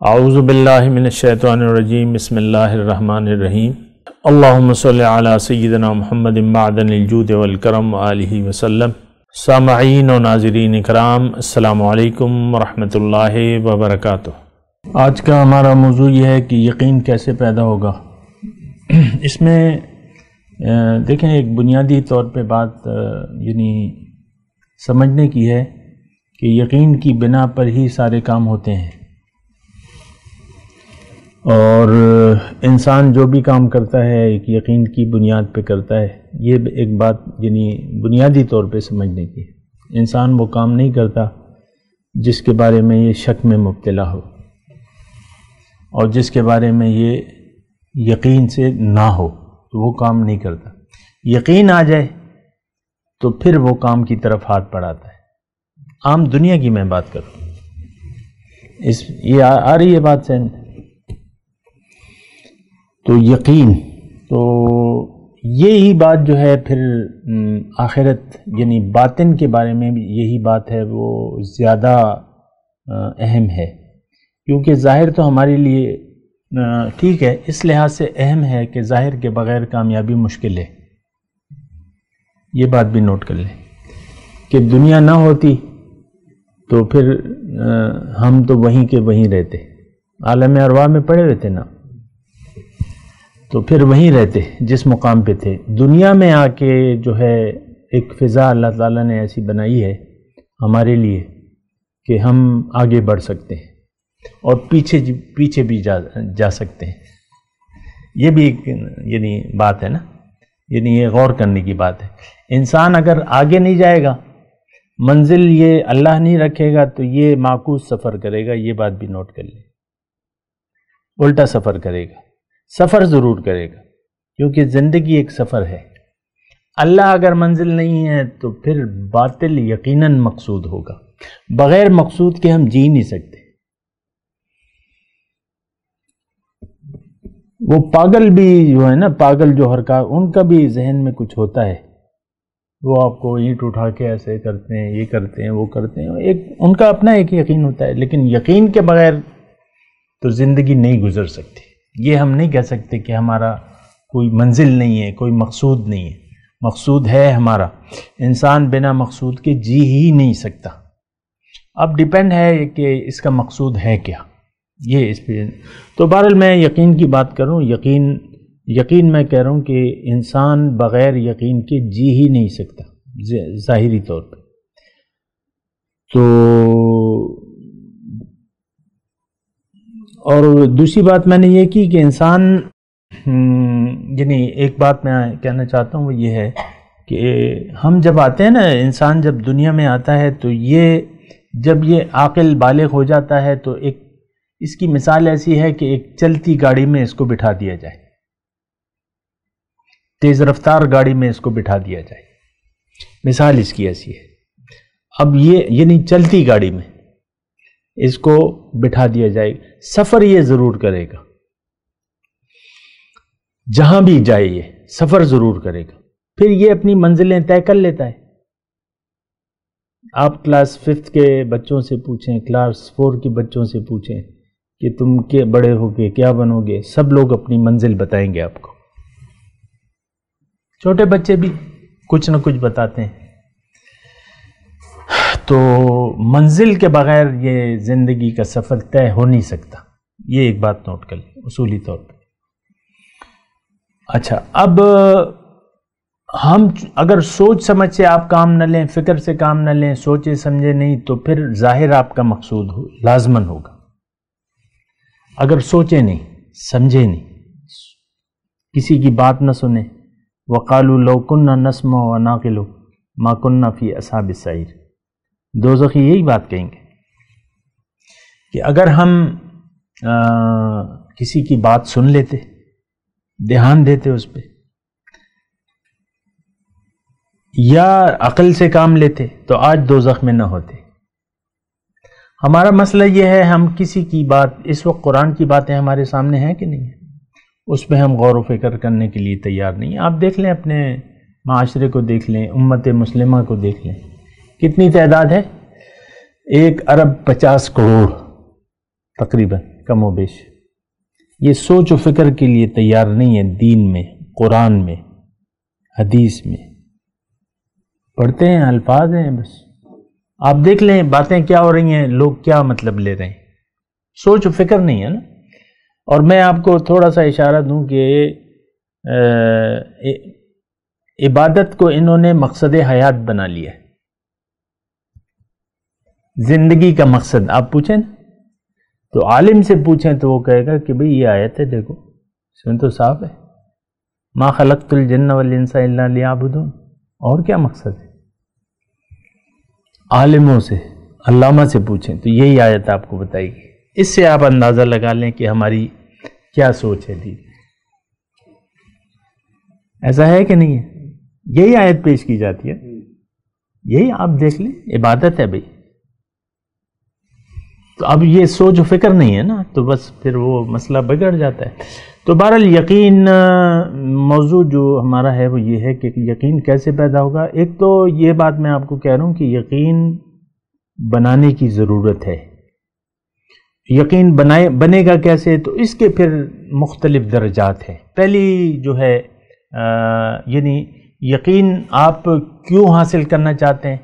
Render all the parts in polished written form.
اعوذ باللہ من الشیطان الرجیم بسم اللہ الرحمن الرحیم اللہم صلی علی سیدنا محمد معدن الجود والکرم وآلہ وسلم۔ سامعین و ناظرین اکرام، السلام علیکم ورحمۃ اللہ وبرکاتہ۔ آج کا ہمارا موضوع یہ ہے کہ یقین کیسے پیدا ہوگا۔ اس میں دیکھیں، ایک بنیادی طور پہ بات سمجھنے کی ہے کہ یقین کی بنا پر ہی سارے کام ہوتے ہیں، اور انسان جو بھی کام کرتا ہے ایک یقین کی بنیاد پہ کرتا ہے۔ یہ ایک بات بنیادی طور پہ سمجھنے کی ہے۔ انسان وہ کام نہیں کرتا جس کے بارے میں یہ شک میں مبتلا ہو، اور جس کے بارے میں یہ یقین سے نہ ہو تو وہ کام نہیں کرتا۔ یقین آ جائے تو پھر وہ کام کی طرف ہاتھ بڑھاتا ہے۔ عام دنیا کی میں بات کروں، یہ آ رہی ہے بات سے تو یقین، تو یہی بات جو ہے پھر آخرت باطن کے بارے میں بھی یہی بات ہے، وہ زیادہ اہم ہے، کیونکہ ظاہر تو ہمارے لیے ٹھیک ہے، اس لحاظ سے اہم ہے کہ ظاہر کے بغیر کامیابی مشکل ہے۔ یہ بات بھی نوٹ کر لیں کہ دنیا نہ ہوتی تو پھر ہم تو وہیں کے وہیں رہتے، عالم ارواح میں پڑے ہوئے تھے نا، تو پھر وہیں رہتے جس مقام پہ تھے۔ دنیا میں آ کے جو ہے ایک فضا اللہ تعالیٰ نے ایسی بنائی ہے ہمارے لیے کہ ہم آگے بڑھ سکتے ہیں اور پیچھے بھی جا سکتے ہیں۔ یہ بھی ایک بات ہے نا، یہ غور کرنے کی بات ہے۔ انسان اگر آگے نہیں جائے گا، منزل یہ اللہ نہیں رکھے گا، تو یہ معکوس سفر کرے گا۔ یہ بات بھی نوٹ کر لیں، الٹا سفر کرے گا۔ سفر ضرور کرے گا، کیونکہ زندگی ایک سفر ہے۔ اللہ اگر منزل نہیں ہے تو پھر باطل یقیناً مقصود ہوگا۔ بغیر مقصود کے ہم جی نہیں سکتے۔ وہ پاگل بھی جو ہے نا، پاگل جو ان کا بھی ذہن میں کچھ ہوتا ہے، وہ آپ کو اینٹ اٹھا کے ایسے کرتے ہیں، یہ کرتے ہیں، وہ کرتے ہیں، ان کا اپنا ایک یقین ہوتا ہے، لیکن یقین کے بغیر تو زندگی نہیں گزر سکتی۔ یہ ہم نہیں کہہ سکتے کہ ہمارا کوئی منزل نہیں ہے، کوئی مقصود نہیں ہے۔ مقصود ہے ہمارا۔ انسان بنا مقصود کے جی ہی نہیں سکتا۔ اب ڈیپینڈ ہے کہ اس کا مقصود ہے کیا، یہ اس پہ۔ تو بہرحال میں یقین کی بات کروں، یقین میں کہہ رہا ہوں کہ انسان بغیر یقین کے جی ہی نہیں سکتا ظاہری طور پہ۔ تو اور دوسری بات میں نے یہ کی کہ انسان ایک بات میں کہنا چاہتا ہوں، وہ یہ ہے کہ ہم جب آتے ہیں نا، انسان جب دنیا میں آتا ہے تو جب یہ عاقل بالغ ہو جاتا ہے تو اس کی مثال ایسی ہے کہ ایک چلتی گاڑی میں اس کو بٹھا دیا جائے، تیز رفتار گاڑی میں اس کو بٹھا دیا جائے، مثال اس کی ایسی ہے۔ اب یہ چلتی گاڑی میں اس کو بٹھا دیا جائے، سفر یہ ضرور کرے گا، جہاں بھی جائے یہ سفر ضرور کرے گا، پھر یہ اپنی منزلیں طے کر لیتا ہے۔ آپ کلاس 5 کے بچوں سے پوچھیں، کلاس 4 کے بچوں سے پوچھیں کہ تم کے بڑے ہو کے کیا بنو گے، سب لوگ اپنی منزل بتائیں گے آپ کو۔ چھوٹے بچے بھی کچھ نہ کچھ بتاتے ہیں۔ تو منزل کے بغیر یہ زندگی کا سفر طے ہو نہیں سکتا۔ یہ ایک بات نوٹ کر لیں اصولی طور پہ۔ اچھا، اب ہم اگر سوچ سمجھ سے آپ کام نہ لیں، فکر سے کام نہ لیں، سوچے سمجھے نہیں، تو پھر ظاہر آپ کا مقصود لازماً ہوگا۔ اگر سوچے نہیں، سمجھے نہیں، کسی کی بات نہ سنیں، وَقَالُوا لَوْ كُنَّا نَسْمَعُ وَنَعْقِلُ مَا كُنَّا فِي أَصْحَابِ السَّعِيرِ۔ دوزخی یہی بات کہیں گے کہ اگر ہم کسی کی بات سن لیتے، دھیان دیتے اس پہ، یا عقل سے کام لیتے، تو آج دوزخ میں نہ ہوتے۔ ہمارا مسئلہ یہ ہے، ہم کسی کی بات، اس وقت قرآن کی باتیں ہمارے سامنے ہیں کہ نہیں ہیں، اس پہ ہم غور و فکر کرنے کے لیے تیار نہیں ہیں۔ آپ دیکھ لیں، اپنے معاشرے کو دیکھ لیں، امت مسلمہ کو دیکھ لیں، کتنی تعداد ہے؟ 1 ارب 50 کروڑ۔ تقریباً کم و بیش، یہ سوچ و فکر کے لیے تیار نہیں ہے دین میں، قرآن میں، حدیث میں۔ پڑھتے ہیں، الفاظ ہیں بس، آپ دیکھ لیں باتیں کیا ہو رہی ہیں، لوگ کیا مطلب لے رہے ہیں، سوچ و فکر نہیں ہے نا۔ اور میں آپ کو تھوڑا سا اشارہ دوں کہ عبادت کو انہوں نے مقصد حیات بنا لیا ہے، زندگی کا مقصد۔ آپ پوچھیں تو عالم سے پوچھیں تو وہ کہے گا کہ بھئی یہ آیت ہے، دیکھو اس میں تو صاف ہے، ما خلقت الجن والانس الا لیعبدون، اور کیا مقصد ہے؟ عالموں سے، علامہ سے پوچھیں تو یہی آیت آپ کو بتائے گی۔ اس سے آپ اندازہ لگا لیں کہ ہماری کیا سوچ ہے دین۔ ایسا ہے کہ نہیں ہے؟ یہی آیت پیش کی جاتی ہے، یہی آپ دیکھ لیں، عبادت ہے بھئی۔ تو اب یہ سوچ و فکر نہیں ہے نا، تو بس پھر وہ مسئلہ بگڑ جاتا ہے۔ تو بہرحال یقین موضوع جو ہمارا ہے وہ یہ ہے کہ یقین کیسے پیدا ہوگا۔ ایک تو یہ بات میں آپ کو کہہ رہا ہوں کہ یقین بنانے کی ضرورت ہے۔ یقین بنے گا کیسے؟ تو اس کے پھر مختلف درجات ہیں۔ پہلی جو ہے یعنی یقین آپ کیوں حاصل کرنا چاہتے ہیں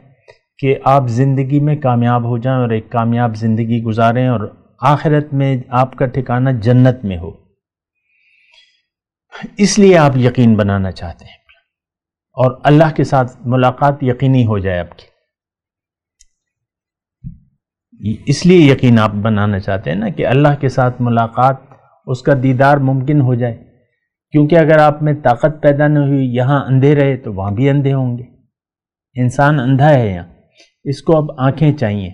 کہ آپ زندگی میں کامیاب ہو جائیں اور ایک کامیاب زندگی گزاریں اور آخرت میں آپ کا ٹھکانہ جنت میں ہو، اس لیے آپ یقین بنانا چاہتے ہیں، اور اللہ کے ساتھ ملاقات یقینی ہو جائے آپ کی، اس لیے یقین آپ بنانا چاہتے ہیں نا کہ اللہ کے ساتھ ملاقات، اس کا دیدار ممکن ہو جائے۔ کیونکہ اگر آپ میں طاقت پیدا نہ ہوئی، یہاں اندھے رہے تو وہاں بھی اندھے ہوں گے، انسان اندھا ہے یہاں، اس کو اب آنکھیں چاہیے۔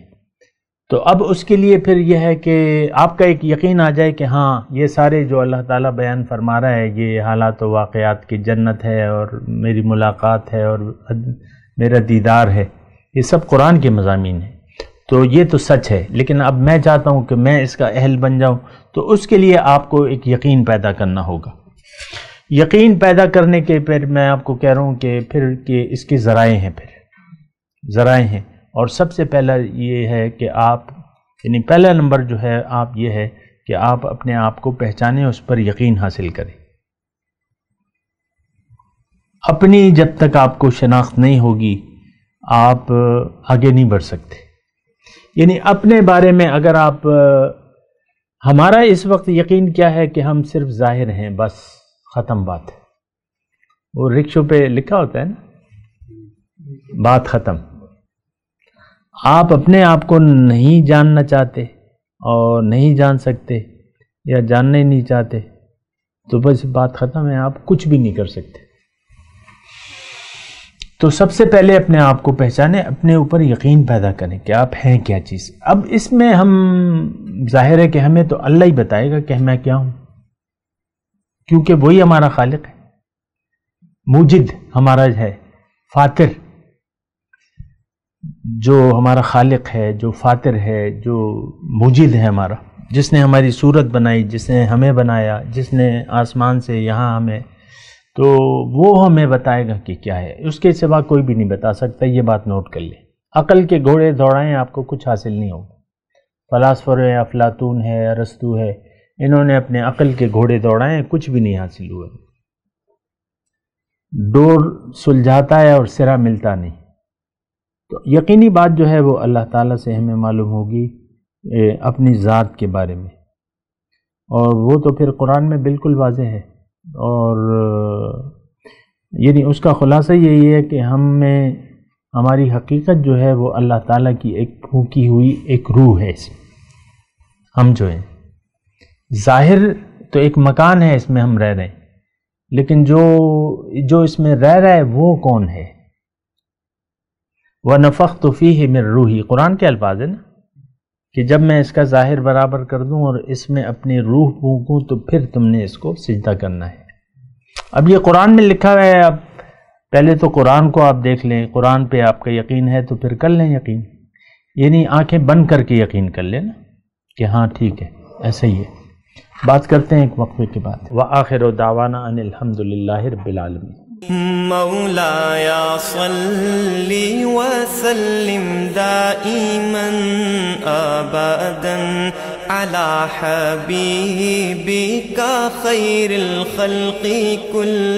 تو اب اس کے لیے پھر یہ ہے کہ آپ کا ایک یقین آ جائے کہ ہاں یہ سارے جو اللہ تعالیٰ بیان فرما رہا ہے، یہ حالات و واقعات کی جنت ہے اور میری ملاقات ہے اور میرا دیدار ہے، یہ سب قرآن کے مضامین ہیں، تو یہ تو سچ ہے۔ لیکن اب میں چاہتا ہوں کہ میں اس کا اہل بن جاؤں، تو اس کے لیے آپ کو ایک یقین پیدا کرنا ہوگا۔ یقین پیدا کرنے کے پھر میں آپ کو کہہ رہا ہوں کہ پھر کہ اس کے ذرائع ہیں، پھر ذرائع ہیں، اور سب سے پہلا یہ ہے کہ آپ یعنی پہلا نمبر جو ہے آپ یہ ہے کہ آپ اپنے آپ کو پہچانیں، اس پر یقین حاصل کریں۔ اپنی جب تک آپ کو شناخت نہیں ہوگی آپ آگے نہیں بڑھ سکتے۔ یعنی اپنے بارے میں اگر آپ ہمارا اس وقت یقین کیا ہے کہ ہم صرف ظاہر ہیں، بس ختم بات۔ وہ رکشوں پہ لکھا ہوتا ہے نا، بات ختم۔ آپ اپنے آپ کو نہیں جاننا چاہتے اور نہیں جان سکتے یا جاننا ہی نہیں چاہتے تو بس بات ختم ہے، آپ کچھ بھی نہیں کر سکتے۔ تو سب سے پہلے اپنے آپ کو پہچانیں، اپنے اوپر یقین پیدا کریں کہ آپ ہیں کیا چیز۔ اب اس میں ہم ظاہر ہے کہ ہمیں تو اللہ ہی بتائے گا کہ میں کیا ہوں، کیونکہ وہی ہمارا خالق ہے، موجد ہمارا ہے، فاتر، جو ہمارا خالق ہے، جو فاتر ہے، جو موجد ہے ہمارا، جس نے ہماری صورت بنائی، جس نے ہمیں بنایا، جس نے آسمان سے یہاں ہمیں، تو وہ ہمیں بتائے گا کہ کیا ہے، اس کے سوا کوئی بھی نہیں بتا سکتا۔ یہ بات نوٹ کر لیں۔ عقل کے گھوڑے دوڑائیں، آپ کو کچھ حاصل نہیں ہوگا۔ فلاسفر ہے، افلاطون ہے، ارسطو ہے، انہوں نے اپنے عقل کے گھوڑے دوڑائیں، کچھ بھی نہیں حاصل ہوا۔ ڈور سلجھاتا ہے اور سرا ملتا نہیں۔ تو یقینی بات جو ہے وہ اللہ تعالیٰ سے ہمیں معلوم ہوگی اپنی ذات کے بارے میں، اور وہ تو پھر قرآن میں بالکل واضح ہے، اور یعنی اس کا خلاصہ یہی ہے کہ ہماری حقیقت جو ہے وہ اللہ تعالیٰ کی ایک پھونکی ہوئی ایک روح ہے۔ اس میں ہم جو ہیں ظاہر تو ایک مکان ہے، اس میں ہم رہ رہے ہیں، لیکن جو اس میں رہ رہا ہے وہ کون ہے؟ وَنَفَخْتُ فِيهِ مِن رُوحِي، قرآن کے الفاظ ہیں نا کہ جب میں اس کا ظاہر برابر کر دوں اور اس میں اپنی روح پھونکوں تو پھر تم نے اس کو سجدہ کرنا ہے۔ اب یہ قرآن میں لکھا ہوا ہے، اب پہلے تو قرآن کو آپ دیکھ لیں، قرآن پہ آپ کا یقین ہے تو پھر کر لیں یقین، یعنی آنکھیں بند کر کے یقین کر لیں نا کہ ہاں ٹھیک ہے ایسا ہی ہے۔ بات کرتے ہیں ایک وقفے کے بعد۔ وآخر دعوانا ان الحمد للہ رب العالمین۔ مولاي صل وسلم دائما ابدا على حبيبك خير الخلق كلهم